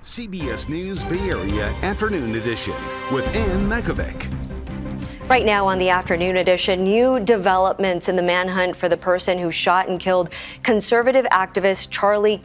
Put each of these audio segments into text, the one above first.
CBS News Bay Area Afternoon Edition with Ann Mekovic. Right now on the afternoon edition, new developments in the manhunt for the person who shot and killed conservative activist Charlie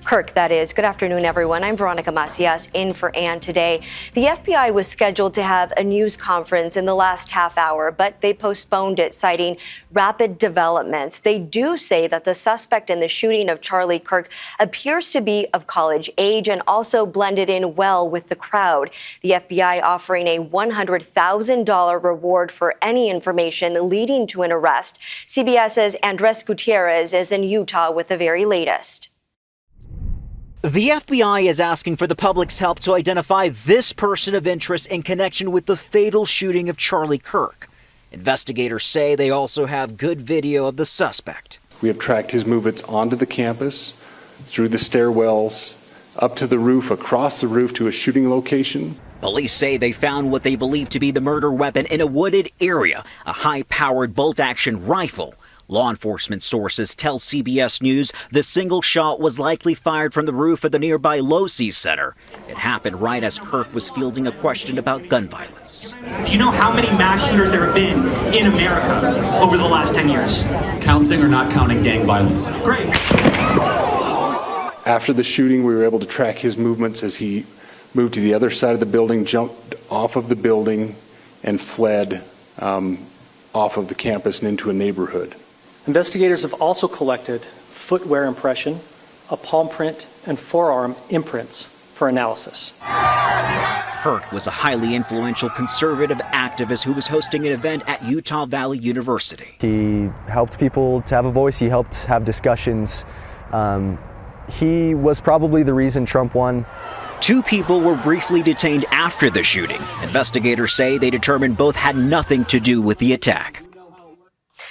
Kirk, that is. Good afternoon, everyone. I'm Veronica Macias, in for Ann today. The FBI was scheduled to have a news conference in the last half hour, but they postponed it, citing rapid developments. They do say that the suspect in the shooting of Charlie Kirk appears to be of college age and also blended in well with the crowd. The FBI offering a $100,000 reward for any information leading to an arrest. CBS's Andres Gutierrez is in Utah with the very latest. The FBI is asking for the public's help to identify this person of interest in connection with the fatal shooting of Charlie Kirk. Investigators say they also have good video of the suspect. We have tracked his movements onto the campus, through the stairwells, up to the roof, across the roof to a shooting location. Police say they found what they believe to be the murder weapon in a wooded area, a high-powered bolt-action rifle. Law enforcement sources tell CBS News the single shot was likely fired from the roof of the nearby Losi Center. It happened right as Kirk was fielding a question about gun violence. Do you know how many mass shooters there have been in America over the last 10 years? Counting or not counting gang violence? Great. After the shooting, we were able to track his movements as he moved to the other side of the building, jumped off of the building, and fled off of the campus and into a neighborhood. Investigators have also collected footwear impression, a palm print, and forearm imprints for analysis. Kirk was a highly influential conservative activist who was hosting an event at Utah Valley University. He helped people to have a voice. He helped have discussions. He was probably the reason Trump won. 2 people were briefly detained after the shooting. Investigators say they determined both had nothing to do with the attack.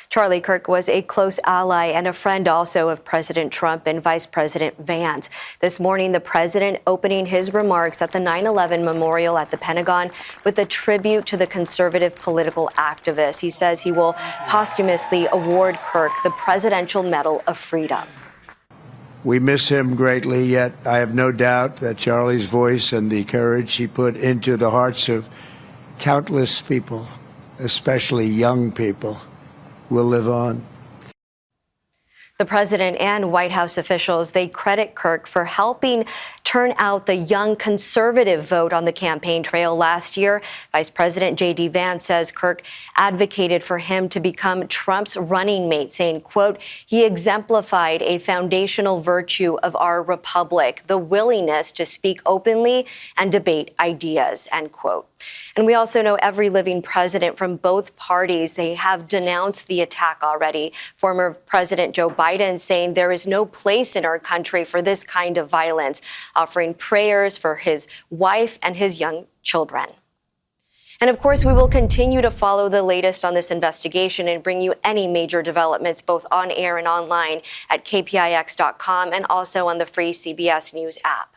Charlie Kirk was a close ally and a friend also of President Trump and Vice President Vance. This morning, the president opening his remarks at the 9/11 memorial at the Pentagon with a tribute to the conservative political activist. He says he will posthumously award Kirk the Presidential Medal of Freedom. We miss him greatly, yet I have no doubt that Charlie's voice and the courage he put into the hearts of countless people, especially young people, will live on. The president and White House officials, they credit Kirk for helping turn out the young conservative vote on the campaign trail last year. Vice President J.D. Vance says Kirk advocated for him to become Trump's running mate, saying, quote, he exemplified a foundational virtue of our republic, the willingness to speak openly and debate ideas, end quote. And we also know every living president from both parties, they have denounced the attack already. Former President Joe Biden saying there is no place in our country for this kind of violence, offering prayers for his wife and his young children. And of course, we will continue to follow the latest on this investigation and bring you any major developments both on air and online at kpix.com and also on the free CBS News app.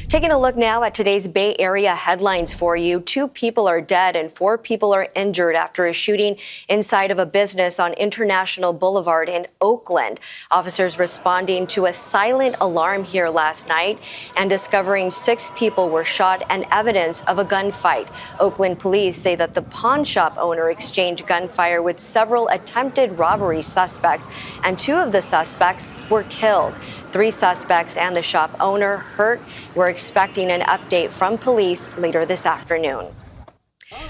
Taking a look now at today's Bay Area headlines for you. 2 people are dead and 4 people are injured after a shooting inside of a business on International Boulevard in Oakland. Officers responding to a silent alarm here last night and discovering 6 people were shot and evidence of a gunfight. Oakland police say that the pawn shop owner exchanged gunfire with several attempted robbery suspects, and 2 of the suspects were killed. 3 suspects and the shop owner hurt. We're expecting an update from police later this afternoon.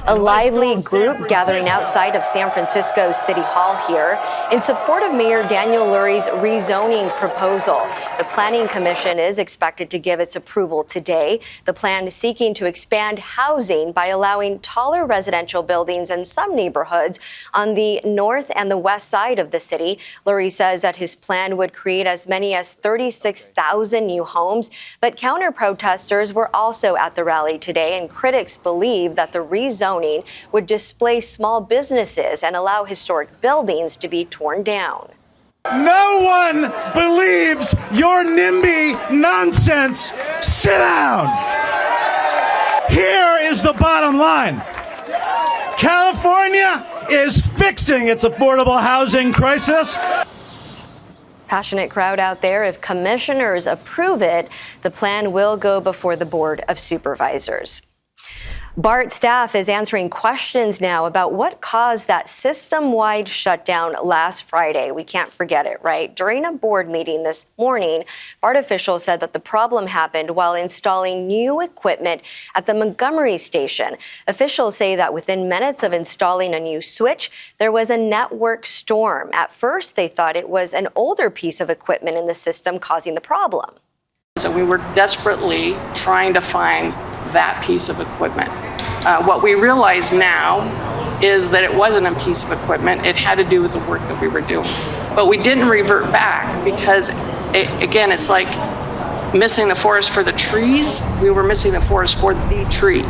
A lively group gathering outside of San Francisco City Hall here in support of Mayor Daniel Lurie's rezoning proposal. The Planning Commission is expected to give its approval today. The plan seeking to expand housing by allowing taller residential buildings in some neighborhoods on the north and the west side of the city. Lurie says that his plan would create as many as 36,000 new homes, but counter-protesters were also at the rally today, and critics believe that the rezoning would displace small businesses and allow historic buildings to be torn down. No one believes your NIMBY nonsense. Sit down. Here is the bottom line. California is fixing its affordable housing crisis. Passionate crowd out there. If commissioners approve it, the plan will go before the Board of Supervisors. BART staff is answering questions now about what caused that system-wide shutdown last Friday. We can't forget it, right? During a board meeting this morning, BART officials said that the problem happened while installing new equipment at the Montgomery station. Officials say that within minutes of installing a new switch, there was a network storm. At first, they thought it was an older piece of equipment in the system causing the problem. So we were desperately trying to find that piece of equipment. What we realize now is that it wasn't a piece of equipment. It had to do with the work that we were doing. But we didn't revert back because, again, it's like missing the forest for the trees. We were missing the forest for the tree.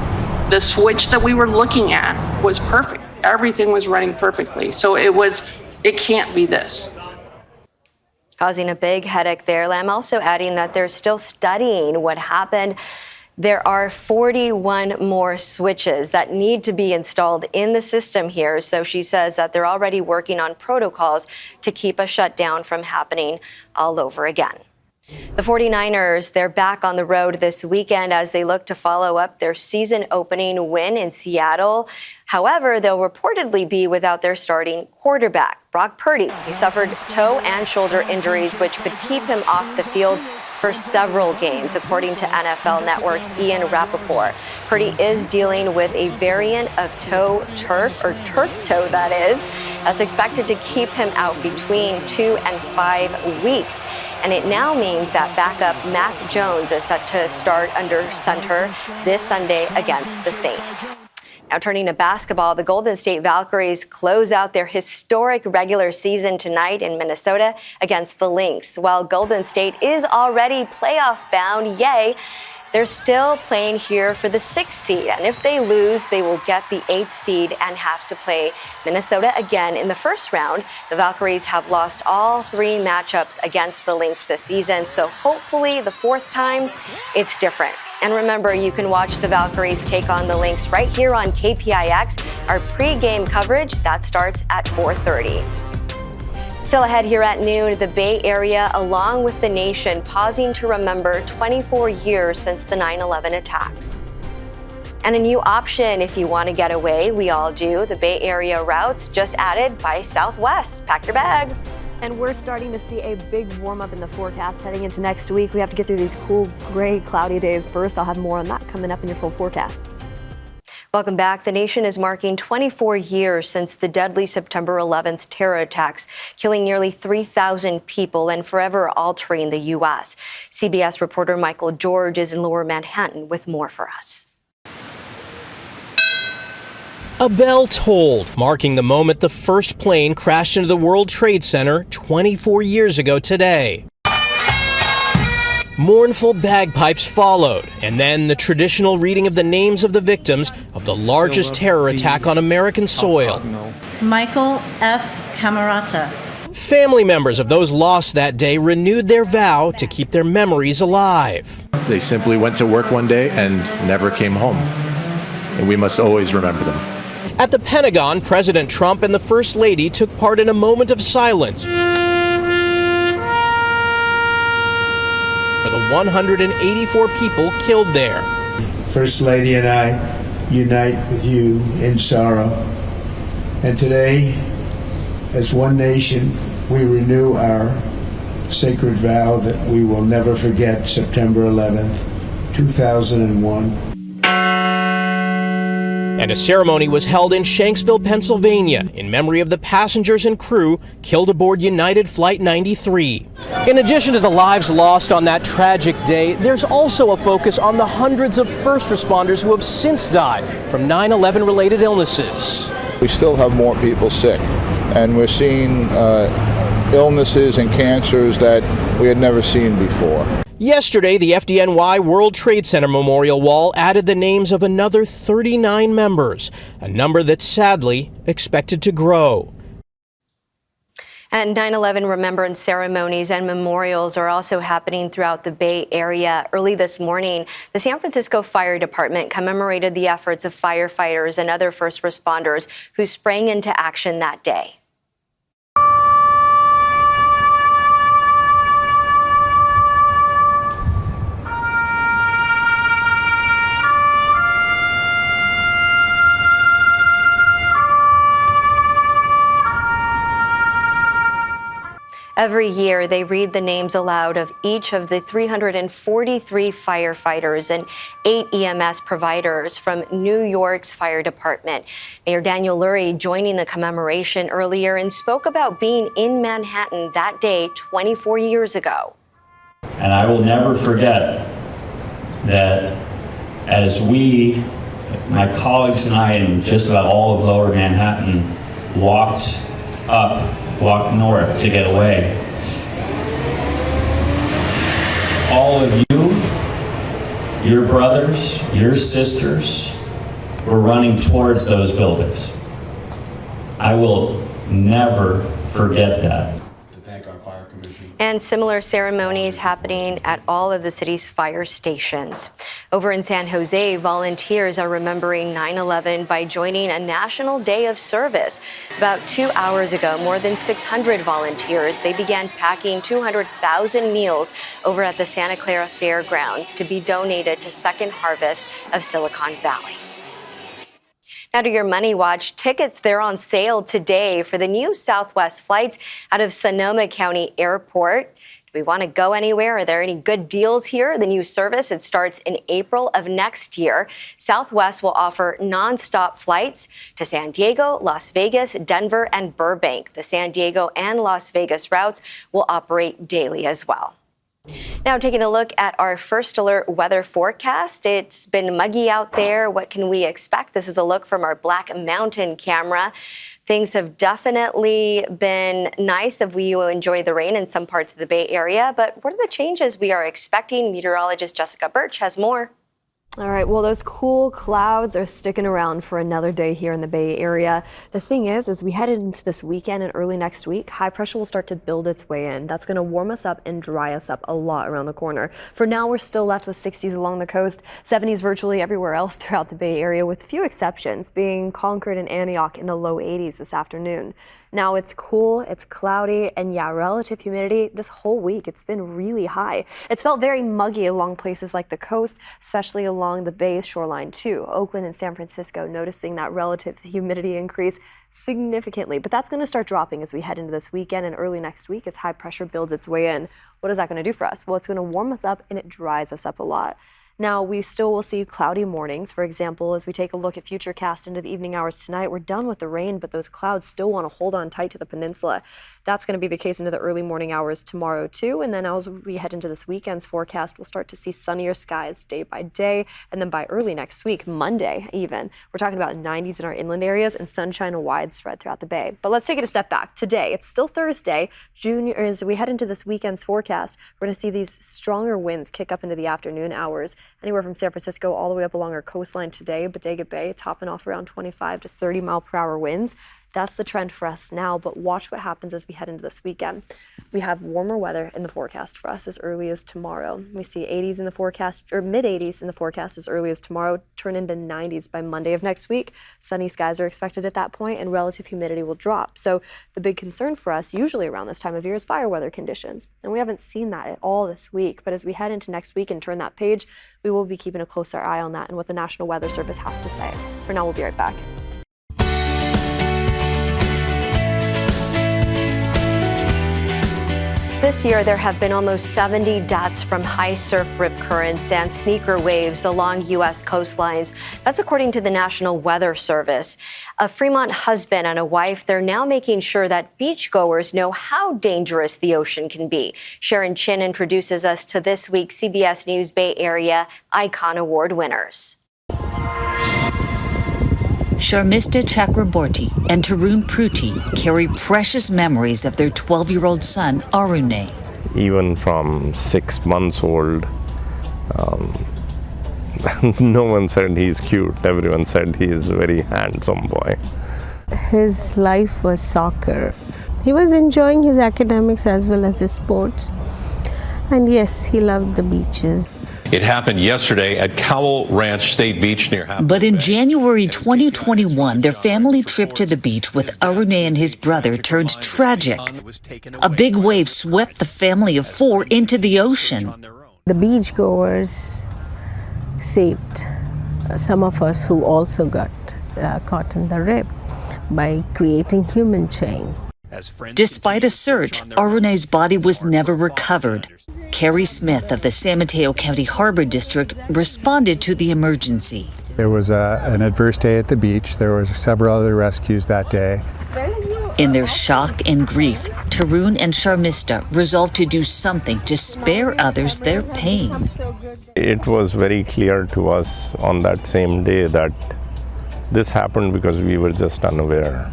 The switch that we were looking at was perfect. Everything was running perfectly. So it can't be this. Causing a big headache there. Lam also adding that they're still studying what happened. There are 41 more switches that need to be installed in the system here. So she says that they're already working on protocols to keep a shutdown from happening all over again. The 49ers, they're back on the road this weekend as they look to follow up their season opening win in Seattle. However, they'll reportedly be without their starting quarterback, Brock Purdy. He suffered toe and shoulder injuries, which could keep him off the field for several games, according to NFL Network's Ian Rappaport. Purdy is dealing with a variant of turf toe, that is. That's expected to keep him out between 2 and 5 weeks. And it now means that backup Mac Jones is set to start under center this Sunday against the Saints. Now turning to basketball, the Golden State Valkyries close out their historic regular season tonight in Minnesota against the Lynx. While Golden State is already playoff bound, yay, they're still playing here for the 6th seed. And if they lose, they will get the 8th seed and have to play Minnesota again in the first round. The Valkyries have lost all 3 matchups against the Lynx this season. So hopefully the 4th time, it's different. And remember, you can watch the Valkyries take on the Lynx right here on KPIX. Our pregame coverage, that starts at 4:30. Still ahead here at noon, the Bay Area, along with the nation, pausing to remember 24 years since the 9/11 attacks. And a new option if you want to get away, we all do. The Bay Area routes just added by Southwest. Pack your bag. And we're starting to see a big warm up in the forecast heading into next week. We have to get through these cool, gray, cloudy days first. I'll have more on that coming up in your full forecast. Welcome back. The nation is marking 24 years since the deadly September 11th terror attacks, killing nearly 3,000 people and forever altering the U.S. CBS reporter Michael George is in Lower Manhattan with more for us. A bell tolled, marking the moment the first plane crashed into the World Trade Center 24 years ago today. Mournful bagpipes followed, and then the traditional reading of the names of the victims of the largest terror attack on American soil. Michael F. Camerata. Family members of those lost that day renewed their vow to keep their memories alive. They simply went to work one day and never came home, and we must always remember them. At the Pentagon, President Trump and the First Lady took part in a moment of silence for the 184 people killed there. First Lady and I unite with you in sorrow. And today, as one nation, we renew our sacred vow that we will never forget September 11th, 2001. And a ceremony was held in Shanksville, Pennsylvania, in memory of the passengers and crew killed aboard United Flight 93. In addition to the lives lost on that tragic day, there's also a focus on the hundreds of first responders who have since died from 9/11 related illnesses. We still have more people sick, and we're seeing illnesses and cancers that we had never seen before. Yesterday, the FDNY World Trade Center Memorial Wall added the names of another 39 members, a number that's sadly expected to grow. And 9/11 remembrance ceremonies and memorials are also happening throughout the Bay Area. Early this morning, the San Francisco Fire Department commemorated the efforts of firefighters and other first responders who sprang into action that day. Every year, they read the names aloud of each of the 343 firefighters and 8 EMS providers from New York's fire department. Mayor Daniel Lurie joining the commemoration earlier and spoke about being in Manhattan that day 24 years ago. And I will never forget that as we, my colleagues and I, and just about all of Lower Manhattan, walked north to get away, all of you, your brothers, your sisters, were running towards those buildings. I will never forget that. And similar ceremonies happening at all of the city's fire stations. Over in San Jose, volunteers are remembering 9/11 by joining a National Day of Service. About 2 hours ago, more than 600 volunteers, they began packing 200,000 meals over at the Santa Clara Fairgrounds to be donated to Second Harvest of Silicon Valley. Now to your Money Watch. Tickets, they're on sale today for the new Southwest flights out of Sonoma County Airport. Do we want to go anywhere? Are there any good deals here? The new service, it starts in April of next year. Southwest will offer nonstop flights to San Diego, Las Vegas, Denver, and Burbank. The San Diego and Las Vegas routes will operate daily as well. Now taking a look at our first alert weather forecast. It's been muggy out there. What can we expect? This is a look from our Black Mountain camera. Things have definitely been nice if we enjoy the rain in some parts of the Bay Area. But what are the changes we are expecting? Meteorologist Jessica Birch has more. All right, well, those cool clouds are sticking around for another day here in the Bay Area. The thing is, as we head into this weekend and early next week, high pressure will start to build its way in. That's going to warm us up and dry us up a lot around the corner. For now, we're still left with 60s along the coast, 70s virtually everywhere else throughout the Bay Area, with few exceptions being Concord and Antioch in the low 80s this afternoon. Now it's cool, it's cloudy, and yeah, relative humidity this whole week, it's been really high. It's felt very muggy along places like the coast, especially along the Bay shoreline too. Oakland and San Francisco noticing that relative humidity increase significantly, but that's going to start dropping as we head into this weekend and early next week as high pressure builds its way in. What is that going to do for us? Well, it's going to warm us up and it dries us up a lot. Now, we still will see cloudy mornings. For example, as we take a look at Futurecast into the evening hours tonight, we're done with the rain, but those clouds still want to hold on tight to the peninsula. That's going to be the case into the early morning hours tomorrow, too. And then as we head into this weekend's forecast, we'll start to see sunnier skies day by day. And then by early next week, Monday even, we're talking about 90s in our inland areas and sunshine widespread throughout the Bay. But let's take it a step back. Today, it's still Thursday. As we head into this weekend's forecast, we're going to see these stronger winds kick up into the afternoon hours. Anywhere from San Francisco all the way up along our coastline today, Bodega Bay topping off around 25 to 30 mile per hour winds. That's the trend for us now, but watch what happens as we head into this weekend. We have warmer weather in the forecast for us as early as tomorrow. We see 80s in the forecast, or mid 80s in the forecast as early as tomorrow, turn into 90s by Monday of next week. Sunny skies are expected at that point and relative humidity will drop. So the big concern for us usually around this time of year is fire weather conditions. And we haven't seen that at all this week, but as we head into next week and turn that page, we will be keeping a closer eye on that and what the National Weather Service has to say. For now, we'll be right back. This year, there have been almost 70 deaths from high surf rip currents and sneaker waves along U.S. coastlines. That's according to the National Weather Service. A Fremont husband and a wife, they're now making sure that beachgoers know how dangerous the ocean can be. Sharon Chin introduces us to this week's CBS News Bay Area Icon Award winners. Sharmista Chakraborty and Tarun Pruti carry precious memories of their 12-year-old son, Arune. Even from 6 months old, no one said he's cute. Everyone said he is a very handsome boy. His life was soccer. He was enjoying his academics as well as his sports. And yes, he loved the beaches. It happened yesterday at Cowell Ranch State Beach near Half. But in January 2021, their family trip to the beach with Arune and his brother turned tragic. A big wave swept the family of 4 into the ocean. The beachgoers saved some of us who also got caught in the rip by creating human chain. Despite a search, Arune's body was never recovered. Carrie Smith of the San Mateo County Harbor District responded to the emergency. There was an adverse day at the beach. There were several other rescues that day. In their shock and grief, Tarun and Sharmista resolved to do something to spare others their pain. It was very clear to us on that same day that this happened because we were just unaware.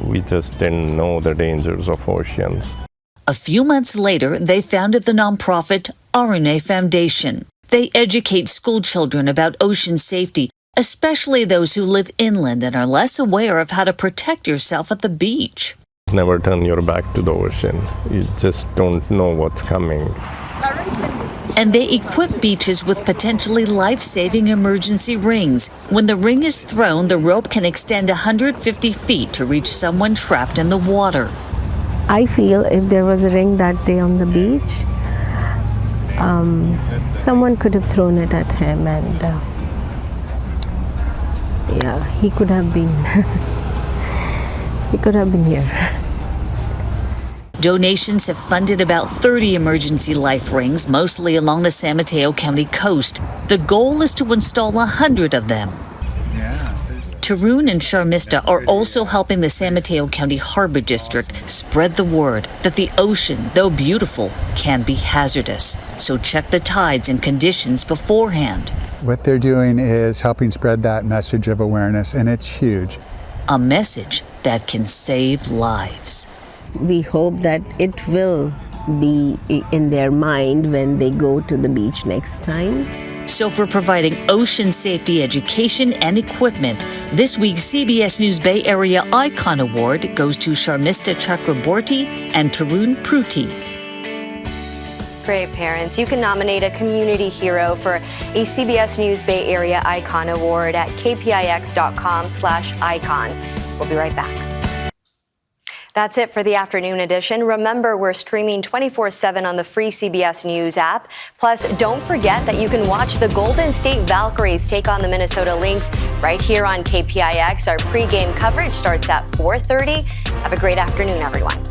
We just didn't know the dangers of oceans. A few months later, they founded the nonprofit Arune Foundation. They educate school children about ocean safety, especially those who live inland and are less aware of how to protect yourself at the beach. Never turn your back to the ocean. You just don't know what's coming. And they equip beaches with potentially life-saving emergency rings. When the ring is thrown, the rope can extend 150 feet to reach someone trapped in the water. I feel if there was a ring that day on the beach, someone could have thrown it at him and he could have been here. Donations have funded about 30 emergency life rings, mostly along the San Mateo County coast. The goal is to install 100 of them. Tarun and Sharmista are also helping the San Mateo County Harbor District spread the word that the ocean, though beautiful, can be hazardous. So check the tides and conditions beforehand. What they're doing is helping spread that message of awareness, and it's huge. A message that can save lives. We hope that it will be in their mind when they go to the beach next time. So for providing ocean safety education and equipment, this week's CBS News Bay Area Icon Award goes to Sharmista Chakraborty and Tarun Pruti. Great parents. You can nominate a community hero for a CBS News Bay Area Icon Award at kpix.com/icon. We'll be right back. That's it for the afternoon edition. Remember, we're streaming 24/7 on the free CBS News app. Plus, don't forget that you can watch the Golden State Valkyries take on the Minnesota Lynx right here on KPIX. Our pregame coverage starts at 4:30. Have a great afternoon, everyone.